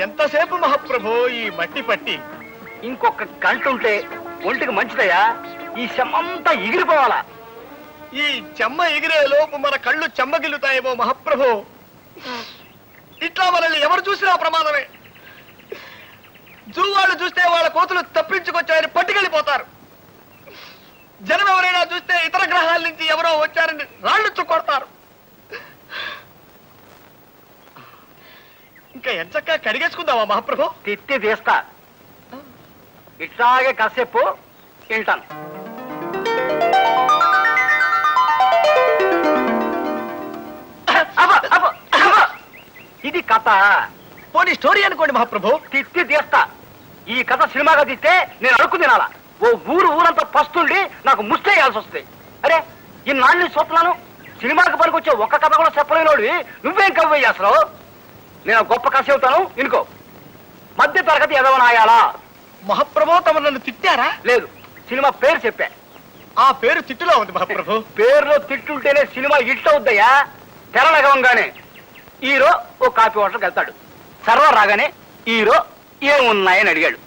ఎంతసేపు మహాప్రభు ఈ మట్టి పట్టి? ఇంకొక గంట ఉంటే ఒంటికి మంచిదయ్యా. ఈ శమంతా ఎగిరిపోవాలా. ఈ చెమ్మ ఎగిరే లోపు మన కళ్ళు చెమ్మగిల్లుతాయేమో మహాప్రభు. ఇట్లా మనల్ని ఎవరు చూసినా ప్రమాదమే. జూ వాళ్ళు చూస్తే వాళ్ళ కోతులు తప్పించుకొచ్చారని పట్టుకెళ్ళిపోతారు. జనం ఎవరైనా చూస్తే ఇతర గ్రహాల నుంచి ఎవరో వచ్చారని రాళ్ళు చుక్కొడతారు. ఇంకా ఎంచక్కా కడిగేసుకుందావా మహాప్రభు? తిత్తి తీస్తా. ఇట్లాగే కాసేపు తింటాను. ఇది కథ. పోనీ స్టోరీ అనుకోండి మహాప్రభు. తిత్తి తీస్తా. ఈ కథ సినిమాగా తీస్తే నేను అడుక్కు తినాలా. ఓ ఊరంతా పస్తుండి నాకు ముస్తేయాల్సి వస్తుంది. అరే ఇన్నాళ్ళు చూస్తున్నాను, సినిమాకి పనికొచ్చే ఒక్క కథ కూడా చెప్పలేనోడివి నువ్వేం కవ్వే చేస్తున్నావు? నేను గొప్ప కథ చెబుతాను ఇనుకో. మధ్య తరగతి ఎదవనాయాలా. మహాప్రభు తమ నన్ను తిట్టారా? లేదు, సినిమా పేరు చెప్పా. ఆ పేరు తిట్టులో ఉంది మహాప్రభు. పేరులో తిట్టుంటేనే సినిమా హిట్ అవుద్దయ్యా. తెరలగవంగానే హీరో ఓ కాఫీ హోటల్కి వెళ్తాడు. సర్వర్ రాగానే హీరో ఏమున్నాయని అడిగాడు.